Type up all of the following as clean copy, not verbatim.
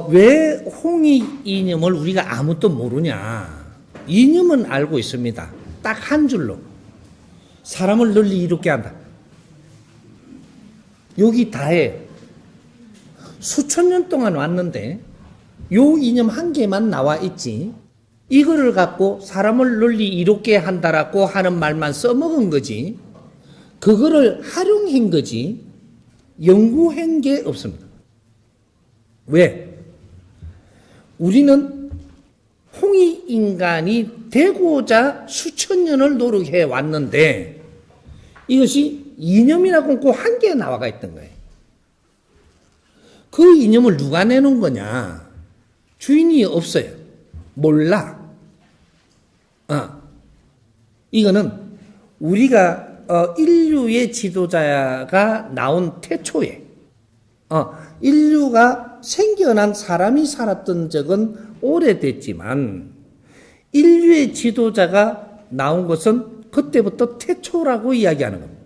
왜 홍익 이념을 우리가 아무것도 모르냐? 이념은 알고 있습니다. 딱 한 줄로. 사람을 널리 이롭게 한다. 여기 다해. 수천 년 동안 왔는데 요 이념 한 개만 나와 있지. 이거를 갖고 사람을 널리 이롭게 한다라고 하는 말만 써먹은 거지. 그거를 활용한 거지. 연구한 게 없습니다. 왜? 우리는 홍익 인간이 되고자 수천 년을 노력해 왔는데 이것이 이념이라고 꼭 한 개 나와가 있던 거예요. 그 이념을 누가 내놓은 거냐? 주인이 없어요. 몰라. 이거는 우리가 인류의 지도자가 나온 태초에 인류가 생겨난 사람이 살았던 적은 오래됐지만 인류의 지도자가 나온 것은 그때부터 태초라고 이야기하는 겁니다.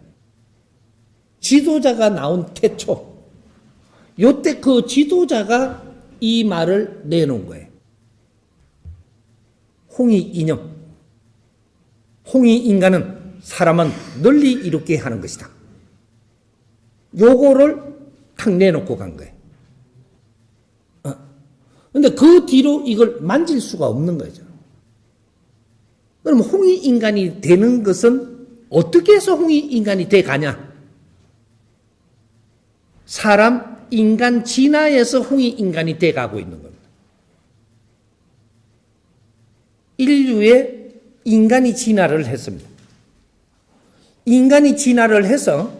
지도자가 나온 태초. 요때 그 지도자가 이 말을 내놓은 거예요. 홍익 이념. 홍익 인간은 사람은 널리 이롭게 하는 것이다. 요거를 탁 내놓고 간 거예요. 근데 그 뒤로 이걸 만질 수가 없는 거죠. 그럼 홍익 인간이 되는 것은 어떻게 해서 홍익 인간이 돼 가냐? 사람, 인간 진화에서 홍익 인간이 돼 가고 있는 겁니다. 인류의 인간이 진화를 했습니다. 인간이 진화를 해서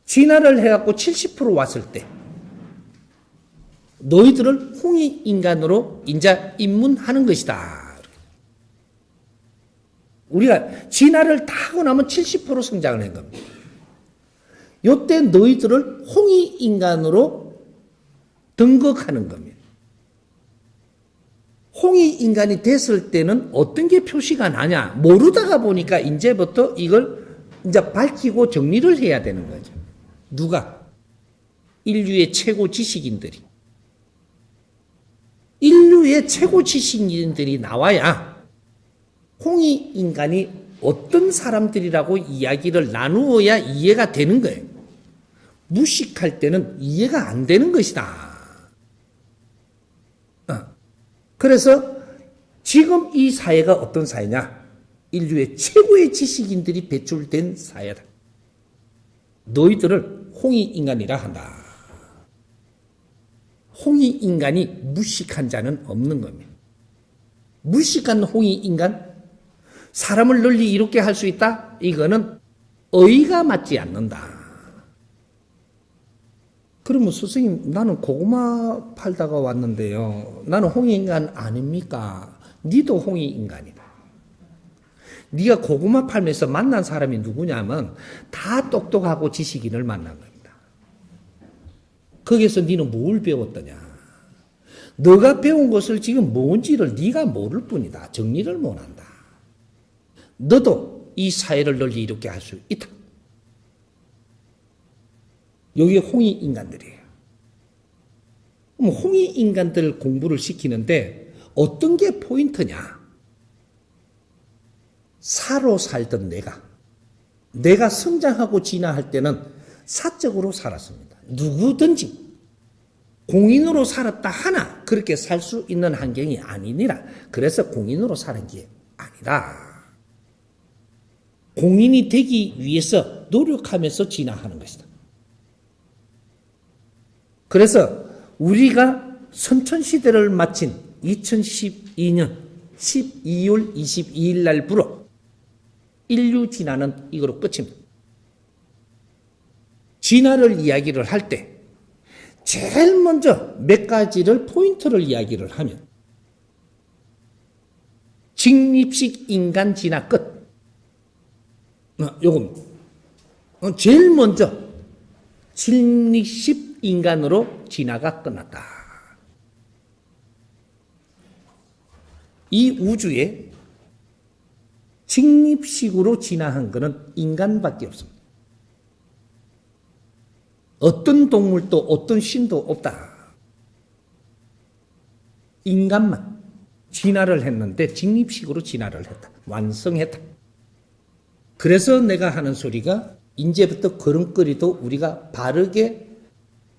진화를 해갖고 70% 왔을 때 너희들을 홍익 인간으로 이제 입문하는 것이다. 우리가 진화를 다 하고 나면 70% 성장을 한 겁니다. 이때 너희들을 홍익 인간으로 등극하는 겁니다. 홍익 인간이 됐을 때는 어떤 게 표시가 나냐? 모르다가 보니까 이제부터 이걸 이제 밝히고 정리를 해야 되는 거죠. 누가? 인류의 최고 지식인들이. 인류의 최고 지식인들이 나와야 홍익 인간이 어떤 사람들이라고 이야기를 나누어야 이해가 되는 거예요. 무식할 때는 이해가 안 되는 것이다. 그래서 지금 이 사회가 어떤 사회냐? 인류의 최고의 지식인들이 배출된 사회다. 너희들을 홍익 인간이라 한다. 홍익 인간이 무식한 자는 없는 겁니다. 무식한 홍익 인간? 사람을 널리 이롭게 할 수 있다? 이거는 어이가 맞지 않는다. 그러면 선생님, 나는 고구마 팔다가 왔는데요. 나는 홍익 인간 아닙니까? 니도 홍익 인간이다. 네가 고구마 팔면서 만난 사람이 누구냐면 다 똑똑하고 지식인을 만난 겁니다. 거기에서 니는 뭘 배웠더냐? 너가 배운 것을 지금 뭔지를 네가 모를 뿐이다. 정리를 못한다. 너도 이 사회를 널리 이롭게 할 수 있다. 여기 홍익 인간들이에요. 그럼 홍익 인간들 공부를 시키는데 어떤 게 포인트냐? 사로 살던 내가 성장하고 진화할 때는 사적으로 살았습니다. 누구든지 공인으로 살았다 하나 그렇게 살 수 있는 환경이 아니니라. 그래서 공인으로 사는 게 아니다. 공인이 되기 위해서 노력하면서 진화하는 것이다. 그래서 우리가 선천시대를 마친 2012년 12월 22일 날부로 인류 진화는 이거로 끝입니다. 진화를 이야기를 할 때 제일 먼저 몇 가지를 포인트를 이야기를 하면 직립식 인간 진화 끝. 요겁니다. 제일 먼저 직립식 인간으로 진화가 끝났다. 이 우주에 직립식으로 진화한 것은 인간밖에 없습니다. 어떤 동물도 어떤 신도 없다. 인간만 진화를 했는데 직립식으로 진화를 했다. 완성했다. 그래서 내가 하는 소리가 이제부터 걸음걸이도 우리가 바르게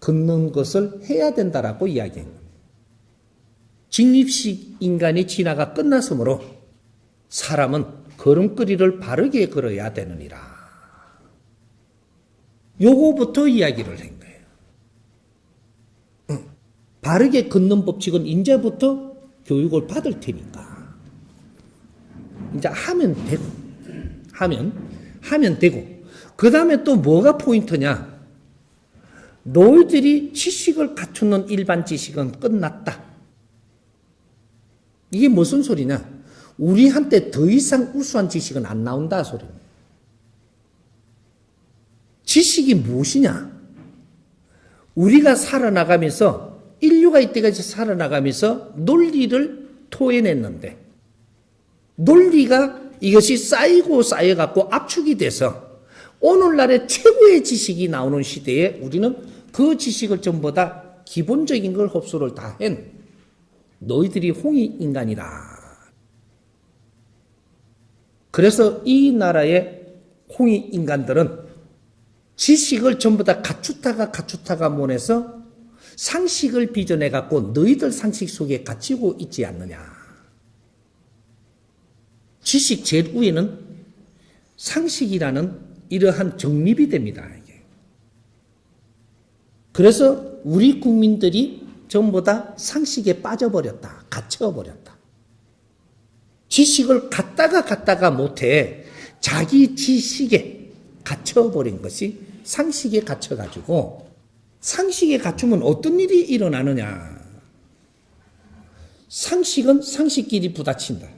걷는 것을 해야 된다라고 이야기한 겁니다. 직립식 인간의 진화가 끝났으므로 사람은 걸음걸이를 바르게 걸어야 되느니라. 요거부터 이야기를 한 거예요. 바르게 걷는 법칙은 이제부터 교육을 받을 테니까. 이제 하면 되고, 하면 되고. 그 다음에 또 뭐가 포인트냐? 너희들이 지식을 갖추는 일반 지식은 끝났다. 이게 무슨 소리냐? 우리한테 더 이상 우수한 지식은 안 나온다 소리입니다. 지식이 무엇이냐? 우리가 살아나가면서 인류가 이때까지 살아나가면서 논리를 토해냈는데 논리가 이것이 쌓이고 쌓여갖고 압축이 돼서 오늘날의 최고의 지식이 나오는 시대에 우리는 그 지식을 전부 다 기본적인 걸 흡수를 다 한 너희들이 홍익인간이라. 그래서 이 나라의 홍익인간들은 지식을 전부 다 갖추다가 못해서 상식을 빚어내갖고 너희들 상식 속에 갇히고 있지 않느냐. 지식 제일 위에는 상식이라는 이러한 정립이 됩니다. 이게. 그래서 우리 국민들이 전부 다 상식에 빠져버렸다. 갇혀버렸다. 지식을 갖다가 못해 자기 지식에 갇혀버린 것이 상식에 갇혀가지고 상식에 갇히면 어떤 일이 일어나느냐. 상식은 상식끼리 부딪힌다.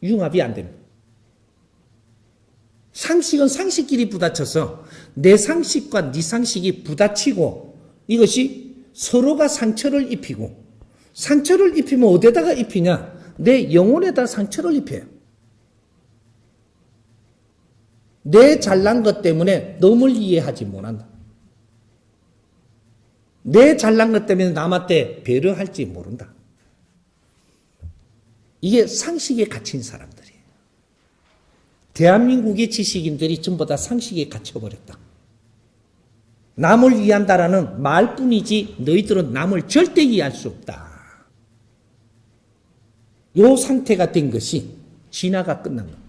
융합이 안 됩니다. 상식은 상식끼리 부딪혀서 내 상식과 네 상식이 부딪히고 이것이 서로가 상처를 입히고 상처를 입히면 어디다가 입히냐? 내 영혼에다 상처를 입혀요. 내 잘난 것 때문에 남을 이해하지 못한다. 내 잘난 것 때문에 남한테 배려할지 모른다. 이게 상식에 갇힌 사람들이에요. 대한민국의 지식인들이 전부 다 상식에 갇혀버렸다. 남을 이해한다라는 말뿐이지 너희들은 남을 절대 이해할 수 없다. 이 상태가 된 것이 진화가 끝난 겁니다.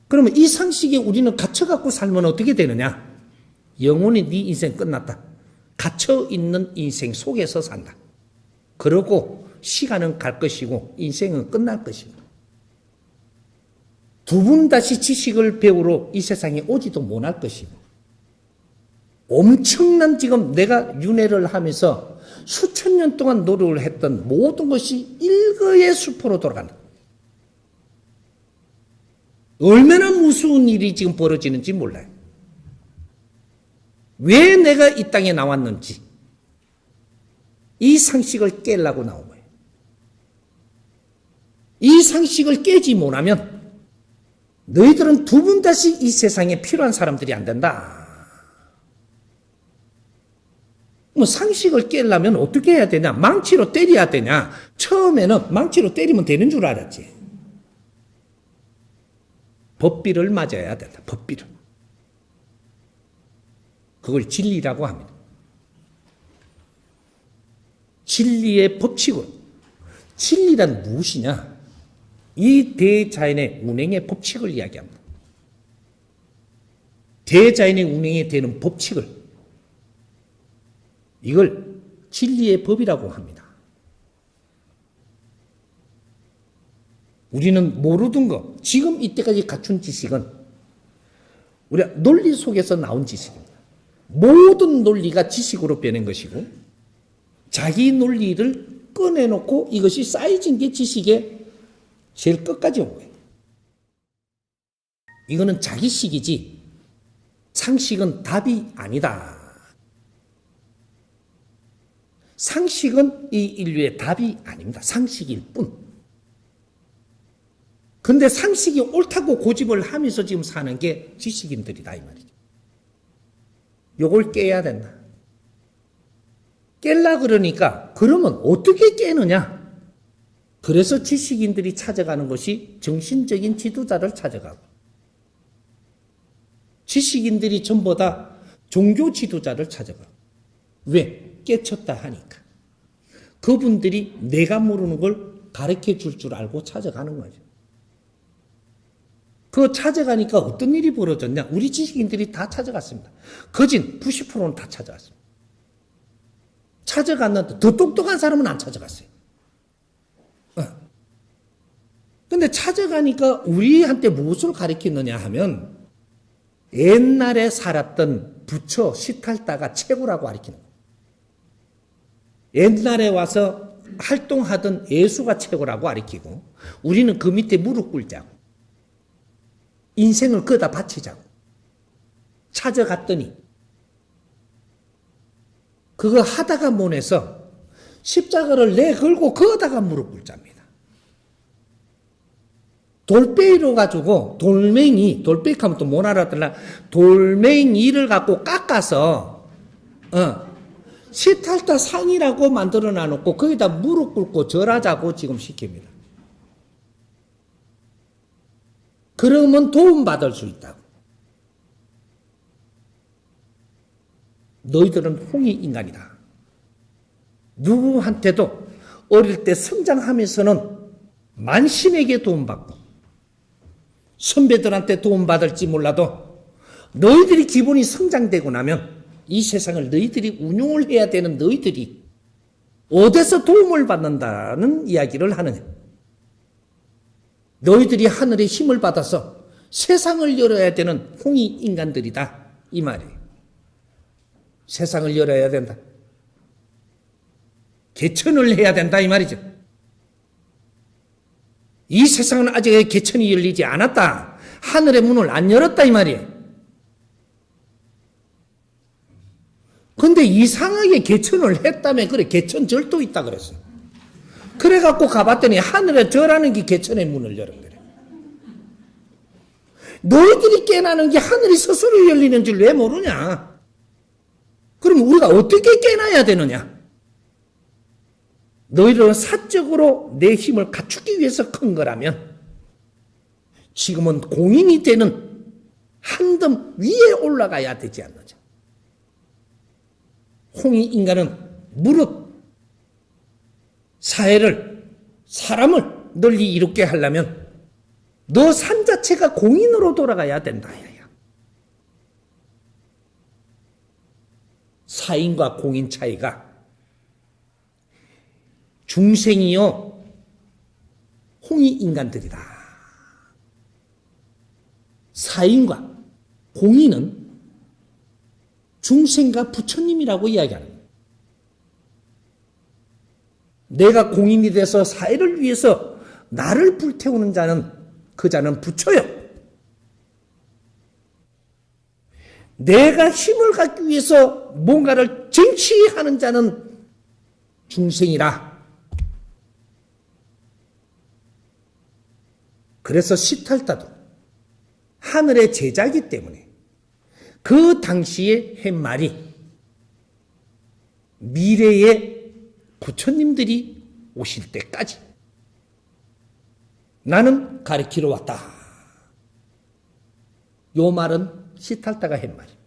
그러면 이 상식에 우리는 갇혀갖고 살면 어떻게 되느냐? 영원히 네 인생 끝났다. 갇혀있는 인생 속에서 산다. 그러고 시간은 갈 것이고 인생은 끝날 것이고 두 번 다시 지식을 배우러 이 세상에 오지도 못할 것이고 엄청난 지금 내가 윤회를 하면서 수천 년 동안 노력을 했던 모든 것이 일거의 수포로 돌아간다. 얼마나 무서운 일이 지금 벌어지는지 몰라요. 왜 내가 이 땅에 나왔는지 이 상식을 깨려고 나온 거예요. 이 상식을 깨지 못하면 너희들은 두 번 다시 이 세상에 필요한 사람들이 안 된다. 뭐 상식을 깨려면 어떻게 해야 되냐? 망치로 때려야 되냐? 처음에는 망치로 때리면 되는 줄 알았지. 법비를 맞아야 된다. 법비를. 그걸 진리라고 합니다. 진리의 법칙은 진리란 무엇이냐? 이 대자연의 운행의 법칙을 이야기합니다. 대자연의 운행에 되는 법칙을 이걸 진리의 법이라고 합니다. 우리는 모르던 것, 지금 이때까지 갖춘 지식은 우리가 논리 속에서 나온 지식입니다. 모든 논리가 지식으로 변한 것이고 자기 논리를 꺼내놓고 이것이 쌓여진 게 지식의 제일 끝까지 온 거예요. 이거는 자기식이지 상식은 답이 아니다. 상식은 이 인류의 답이 아닙니다. 상식일 뿐. 근데 상식이 옳다고 고집을 하면서 지금 사는 게 지식인들이다 이 말이죠. 요걸 깨야 된다. 깰라 그러니까 그러면 어떻게 깨느냐? 그래서 지식인들이 찾아가는 것이 정신적인 지도자를 찾아가고 지식인들이 전부 다 종교 지도자를 찾아가고 왜? 깨쳤다 하니까. 그분들이 내가 모르는 걸 가르쳐 줄 줄 알고 찾아가는 거죠. 그거 찾아가니까 어떤 일이 벌어졌냐? 우리 지식인들이 다 찾아갔습니다. 거진 90%는 다 찾아갔습니다. 찾아갔는데 더 똑똑한 사람은 안 찾아갔어요. 근데 찾아가니까 우리한테 무엇을 가르치느냐 하면 옛날에 살았던 부처 시탈다가 최고라고 가르치는 거예요. 옛날에 와서 활동하던 예수가 최고라고 가르치고 우리는 그 밑에 무릎 꿇자고 인생을 거기다 바치자고 찾아갔더니 그거 하다가 못해서 십자가를 내걸고 거기다가 무릎 꿇자입니다. 돌멩이로 가지고 돌멩이 하면 또 못 알아들라 돌멩이를 갖고 깎아서 시탈타 상이라고 만들어 놔놓고 거기다 무릎 꿇고 절하자고 지금 시킵니다. 그러면 도움받을 수 있다고. 너희들은 홍이 인간이다. 누구한테도 어릴 때 성장하면서는 만신에게 도움받고 선배들한테 도움받을지 몰라도 너희들이 기본이 성장되고 나면 이 세상을 너희들이 운용을 해야 되는 너희들이 어디서 도움을 받는다는 이야기를 하느냐. 너희들이 하늘의 힘을 받아서 세상을 열어야 되는 홍이 인간들이다. 이 말이에요. 세상을 열어야 된다. 개천을 해야 된다. 이 말이죠. 이 세상은 아직 개천이 열리지 않았다. 하늘의 문을 안 열었다. 이 말이에요. 근데 이상하게 개천을 했다며 그래 개천 절도 있다 그랬어. 그래갖고 가봤더니 하늘에 절하는 게 개천의 문을 열은 거래. 너희들이 깨나는 게 하늘이 스스로 열리는 줄 왜 모르냐? 그럼 우리가 어떻게 깨나야 되느냐? 너희들은 사적으로 내 힘을 갖추기 위해서 큰 거라면 지금은 공인이 되는 한덤 위에 올라가야 되지 않느냐? 홍이 인간은 무릇 사람을 널리 이롭게 하려면 너 산 자체가 공인으로 돌아가야 된다. 사인과 공인 차이가 중생이요 홍이 인간들이다. 사인과 공인은 중생과 부처님이라고 이야기하는 거예요. 내가 공인이 돼서 사회를 위해서 나를 불태우는 자는 그 자는 부처요. 내가 힘을 갖기 위해서 뭔가를 쟁취하는 자는 중생이라. 그래서 시탈다도 하늘의 제자이기 때문에 그 당시에 한 말이 미래의 부처님들이 오실 때까지 나는 가르치러 왔다. 요 말은 시탈다가 한 말이에요.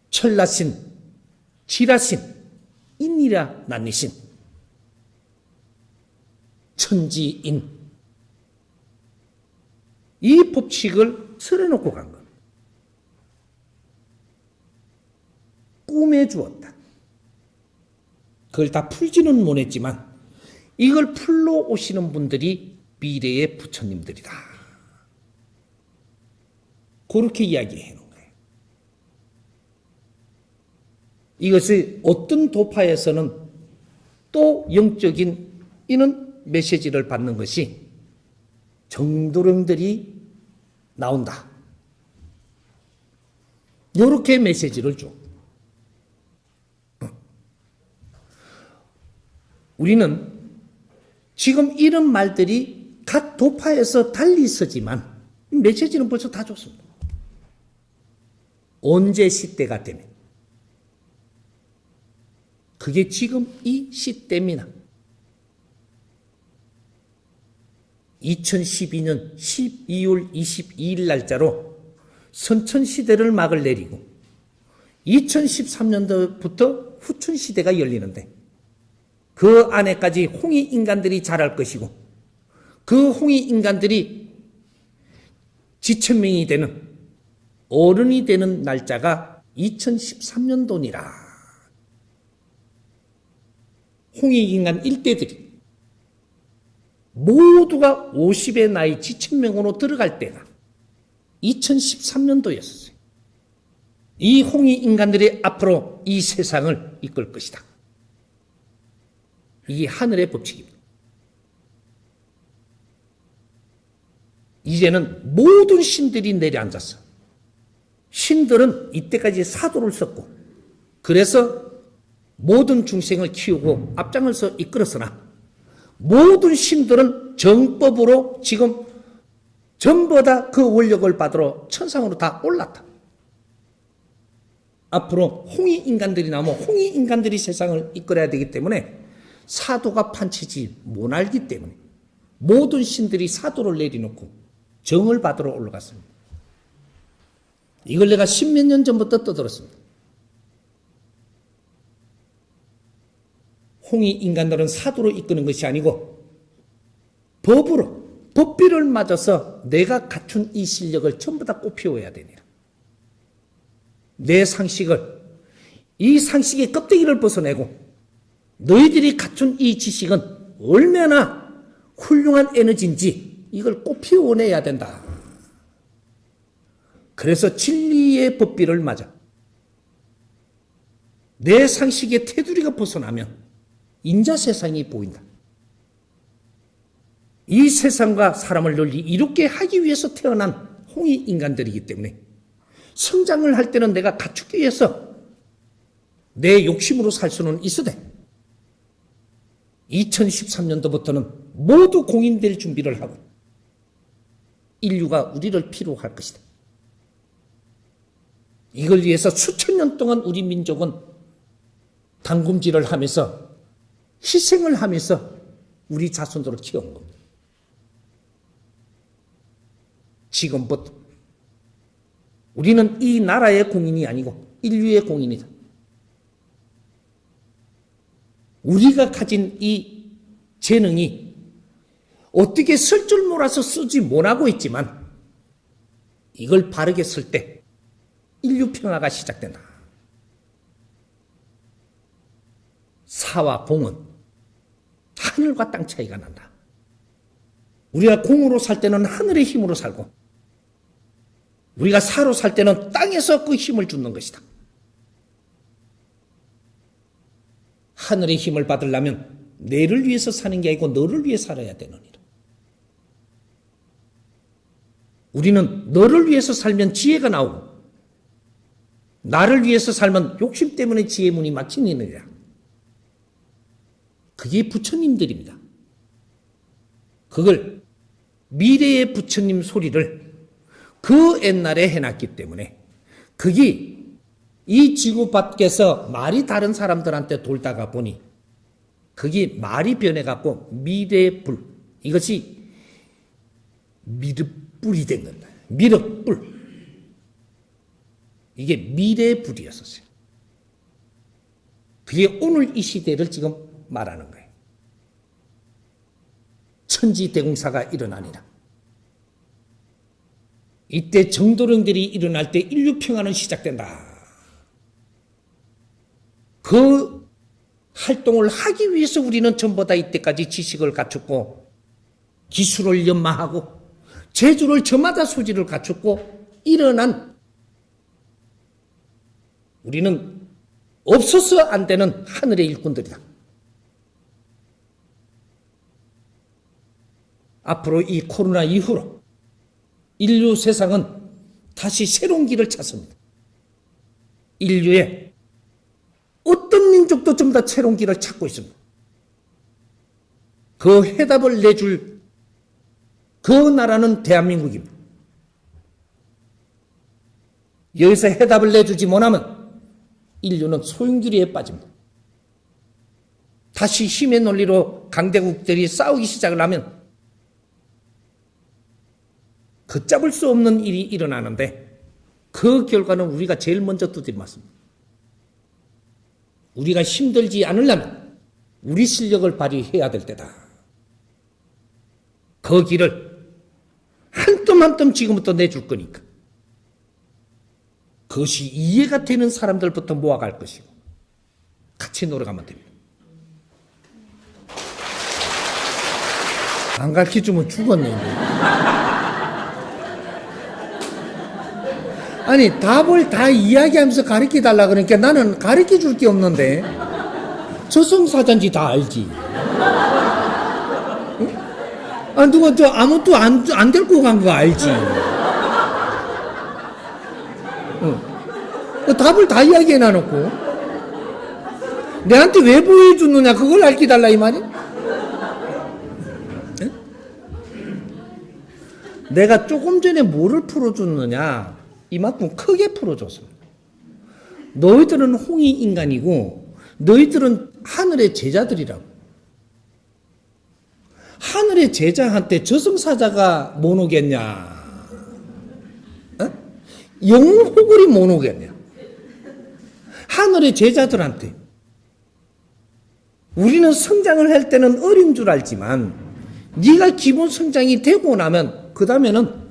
철라신, 지라신, 인이라 난리신, 천지인 이 법칙을 설해놓고 간 겁니다. 꿈에 주었다. 그걸 다 풀지는 못했지만 이걸 풀러 오시는 분들이 미래의 부처님들이다. 그렇게 이야기해 놓은 거예요. 이것을 어떤 도파에서는 또 영적인 이런 메시지를 받는 것이 정도령들이 나온다. 이렇게 메시지를 줘. 우리는 지금 이런 말들이 각 도파에서 달리 있었지만 메시지는 벌써 다 줬습니다. 언제 시대가 되면 그게 지금 이 시대입니다. 2012년 12월 22일 날짜로 선천시대를 막을 내리고 2013년도부터 후춘시대가 열리는데 그 안에까지 홍익인간들이 자랄 것이고 그 홍익인간들이 지천명이 되는 어른이 되는 날짜가 2013년도니라. 홍익인간 일대들이 모두가 50의 나이 지천명으로 들어갈 때가 2013년도였어요. 이 홍익인간들이 앞으로 이 세상을 이끌 것이다. 이게 하늘의 법칙입니다. 이제는 모든 신들이 내려앉았어. 신들은 이때까지 사도를 썼고 그래서 모든 중생을 키우고 앞장을서 이끌었으나 모든 신들은 정법으로 지금 전부 다 그 원력을 받으러 천상으로 다 올랐다. 앞으로 홍익인간들이 나오면 홍익인간들이 세상을 이끌어야 되기 때문에 사도가 판치지 못 알기 때문에 모든 신들이 사도를 내려놓고 정을 받으러 올라갔습니다. 이걸 내가 10몇 년 전부터 떠들었습니다. 홍익인간들은 사도로 이끄는 것이 아니고 법으로 법비를 맞아서 내가 갖춘 이 실력을 전부 다 꽃피워야 되니라. 내 상식을 이 상식의 껍데기를 벗어내고 너희들이 갖춘 이 지식은 얼마나 훌륭한 에너지인지 이걸 꽃피워내야 된다. 그래서 진리의 법비를 맞아 내 상식의 테두리가 벗어나면 인자 세상이 보인다. 이 세상과 사람을 널리 이롭게 하기 위해서 태어난 홍익인간들이기 때문에 성장을 할 때는 내가 갖추기 위해서 내 욕심으로 살 수는 있으되 2013년도부터는 모두 공인될 준비를 하고 인류가 우리를 필요로 할 것이다. 이걸 위해서 수천 년 동안 우리 민족은 당금질을 하면서 희생을 하면서 우리 자손들을 키워온 겁니다. 지금부터 우리는 이 나라의 공인이 아니고 인류의 공인이다. 우리가 가진 이 재능이 어떻게 쓸 줄 몰라서 쓰지 못하고 있지만 이걸 바르게 쓸 때 인류 평화가 시작된다. 사와 공은 하늘과 땅 차이가 난다. 우리가 공으로 살 때는 하늘의 힘으로 살고 우리가 사로 살 때는 땅에서 그 힘을 주는 것이다. 하늘의 힘을 받으려면 내를 위해서 사는 게 아니고 너를 위해 살아야 되느니라. 우리는 너를 위해서 살면 지혜가 나오고 나를 위해서 살면 욕심 때문에 지혜 문이 막히느니라. 그게 부처님들입니다. 그걸 미래의 부처님 소리를 그 옛날에 해놨기 때문에 그게 이 지구 밖에서 말이 다른 사람들한테 돌다가 보니 그게 말이 변해갖고 미래의 불, 이것이 미륵불이 된 겁니다. 미륵불. 이게 미래의 불이었었어요. 그게 오늘 이 시대를 지금 말하는 거예요. 천지대공사가 일어나니라. 이때 정도령들이 일어날 때 인류평화는 시작된다. 그 활동을 하기 위해서 우리는 전부 다 이때까지 지식을 갖췄고 기술을 연마하고 재주를 저마다 소질을 갖췄고 일어난 우리는 없어서 안 되는 하늘의 일꾼들이다. 앞으로 이 코로나 이후로 인류 세상은 다시 새로운 길을 찾습니다. 인류의 어떤 민족도 전부 다 새로운 길을 찾고 있습니다. 그 해답을 내줄 그 나라는 대한민국입니다. 여기서 해답을 내주지 못하면 인류는 소용돌이에 빠집니다. 다시 힘의 논리로 강대국들이 싸우기 시작을 하면 걷잡을 수 없는 일이 일어나는데 그 결과는 우리가 제일 먼저 두드려맞습니다. 우리가 힘들지 않으려면 우리 실력을 발휘해야 될 때다. 그 길을 한 뼘 한 뼘 지금부터 내줄 거니까 그것이 이해가 되는 사람들부터 모아갈 것이고 같이 노력하면 됩니다. 안 가르쳐주면 죽었네. 아니 답을 다 이야기하면서 가르쳐달라 그러니까 나는 가르쳐줄 게 없는데 저승사자인지 다 알지. 아 누가 저 아무것도 안 데리고 간 거 알지. 답을 다 이야기해 놔놓고 내한테 왜 보여주느냐 그걸 알려달라 이 말이. 내가 조금 전에 뭐를 풀어줬느냐 이만큼 크게 풀어줬습니다. 너희들은 홍이 인간이고 너희들은 하늘의 제자들이라고. 하늘의 제자한테 저승사자가 못 오겠냐? 영웅 호굴이 못 오겠냐? 하늘의 제자들한테. 우리는 성장을 할 때는 어린 줄 알지만 네가 기본 성장이 되고 나면 그 다음에는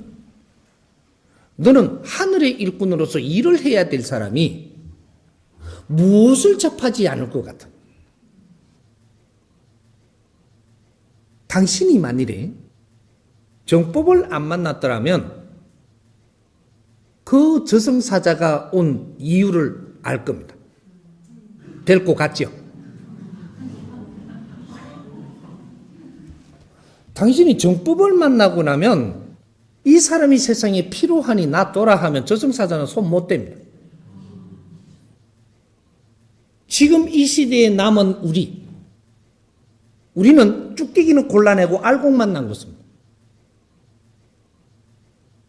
너는 하늘의 일꾼으로서 일을 해야 될 사람이 무엇을 접하지 않을 것 같아. 당신이 만일에 정법을 안 만났더라면 그 저승사자가 온 이유를 알 겁니다. 데리고 갔죠. 당신이 정법을 만나고 나면 이 사람이 세상에 필요하니 놔둬라 하면 저승사자는 손 못 댑니다. 지금 이 시대에 남은 우리는 쭉대기는 골라내고 알곡만 남겼습니다.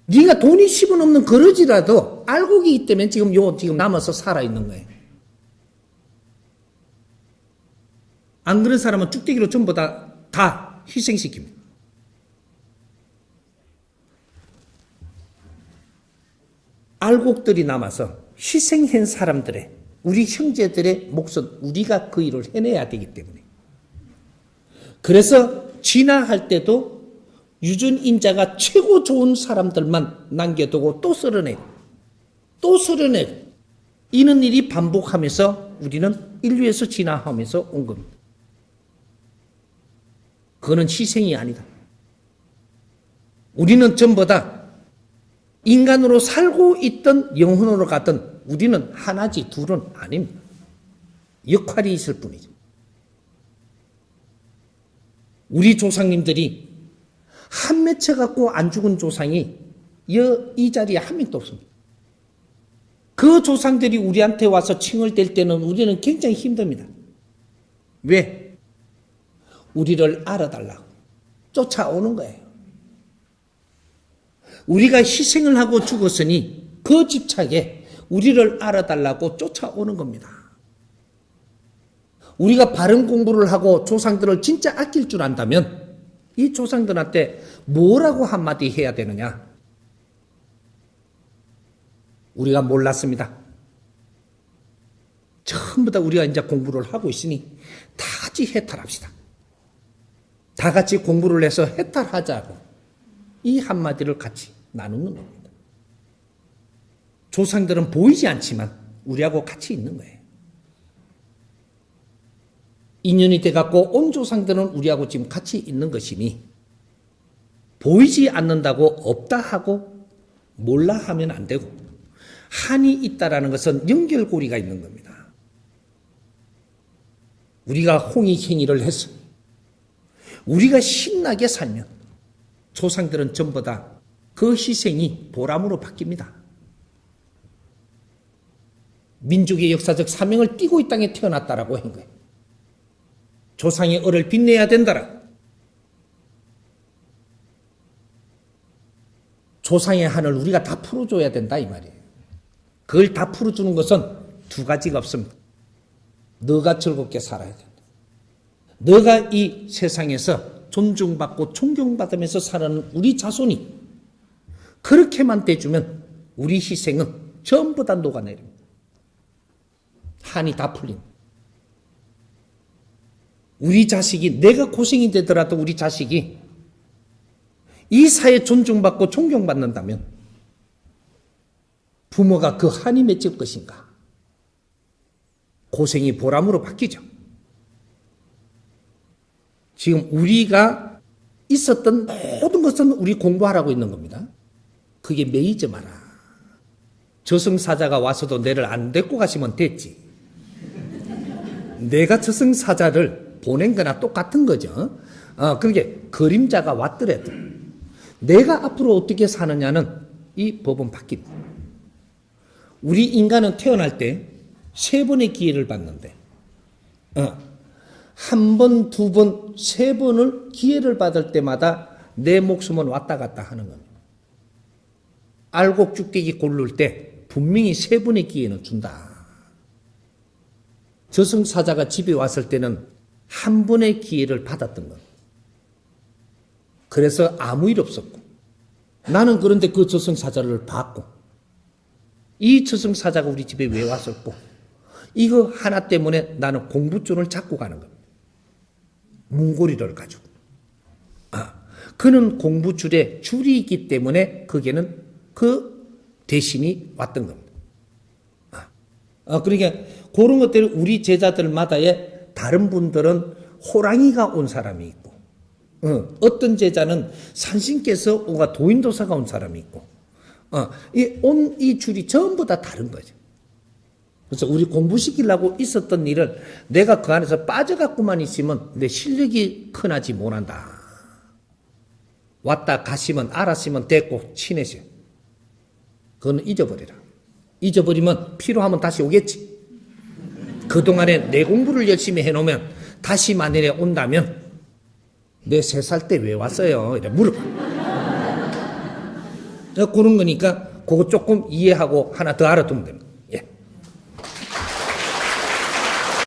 네가 돈이 10원 없는 거러지라도 알곡이기 때문에 지금 남아서 살아있는 거예요. 안 그런 사람은 쭉대기로 전부 다 희생시킵니다. 알곡들이 남아서 희생한 사람들의 우리 형제들의 몫은 우리가 그 일을 해내야 되기 때문에 그래서 진화할 때도 유전인자가 최고 좋은 사람들만 남겨두고 또 쓸어내고 이런 일이 반복하면서 우리는 인류에서 진화하면서 온 겁니다. 그거는 희생이 아니다. 우리는 전부 다 인간으로 살고 있던 영혼으로 갔던 우리는 하나지 둘은 아닙니다. 역할이 있을 뿐이죠. 우리 조상님들이 한 맺혀 갖고 안 죽은 조상이 이 자리에 한 명도 없습니다. 그 조상들이 우리한테 와서 칭을 댈 때는 우리는 굉장히 힘듭니다. 왜? 우리를 알아달라고 쫓아오는 거예요. 우리가 희생을 하고 죽었으니 그 집착에 우리를 알아달라고 쫓아오는 겁니다. 우리가 바른 공부를 하고 조상들을 진짜 아낄 줄 안다면 이 조상들한테 뭐라고 한마디 해야 되느냐? 우리가 몰랐습니다. 전부 다 우리가 이제 공부를 하고 있으니 다 같이 해탈합시다. 다 같이 공부를 해서 해탈하자고 이 한마디를 같이 나누는 겁니다. 조상들은 보이지 않지만 우리하고 같이 있는 거예요. 인연이 돼갖고 온 조상들은 우리하고 지금 같이 있는 것이니 보이지 않는다고 없다 하고 몰라 하면 안 되고 한이 있다라는 것은 연결고리가 있는 겁니다. 우리가 홍익행위를 해서 우리가 신나게 살면 조상들은 전부 다 그 희생이 보람으로 바뀝니다. 민족의 역사적 사명을 띠고 이 땅에 태어났다라고 한 거예요. 조상의 얼을 빛내야 된다라. 조상의 한을 우리가 다 풀어줘야 된다 이 말이에요. 그걸 다 풀어주는 것은 두 가지가 없습니다. 너가 즐겁게 살아야 된다. 너가 이 세상에서 존중받고 존경받으면서 살아가는 우리 자손이 그렇게만 돼주면 우리 희생은 전부 다 녹아내립니다. 한이 다 풀립니다. 우리 자식이, 내가 고생이 되더라도 우리 자식이 이 사회에 존중받고 존경받는다면 부모가 그 한이 맺을 것인가? 고생이 보람으로 바뀌죠. 지금 우리가 있었던 모든 것은 우리 공부하라고 있는 겁니다. 그게 매이지 마라. 저승사자가 와서도 내를 안 데리고 가시면 됐지. 내가 저승사자를 보낸 거나 똑같은 거죠. 그게 그림자가 왔더라도 내가 앞으로 어떻게 사느냐는 이 법은 바뀝니다. 우리 인간은 태어날 때 3번의 기회를 받는데 한 번, 2번, 3번을 기회를 받을 때마다 내 목숨은 왔다 갔다 하는 겁니다. 알곡죽대기 고를 때 분명히 3번의 기회는 준다. 저승사자가 집에 왔을 때는 한 번의 기회를 받았던 겁니다. 그래서 아무 일 없었고 나는 그런데 그 저승사자를 봤고 이 저승사자가 우리 집에 왜 왔었고 이거 하나 때문에 나는 공부줄을 잡고 가는 겁니다. 문고리를 가지고. 그는 공부줄에 줄이 있기 때문에 거기에는 그 대신이 왔던 겁니다. 그러니까 그런 것들을 우리 제자들마다의 다른 분들은 호랑이가 온 사람이 있고 어떤 제자는 산신께서 오가 도인도사가 온 사람이 있고 이 줄이 전부 다 다른 거죠. 그래서 우리 공부시키려고 있었던 일을 내가 그 안에서 빠져갖고만 있으면 내 실력이 큰하지 못한다. 왔다 가시면 알았으면 됐고 친해져. 그거는 잊어버리라. 잊어버리면 필요하면 다시 오겠지. 그동안에 내 공부를 열심히 해놓으면 다시 만일에 온다면 내 3살 때 왜 왔어요? 이래 물어봐. 그런 거니까 그거 조금 이해하고 하나 더 알아두면 됩니다.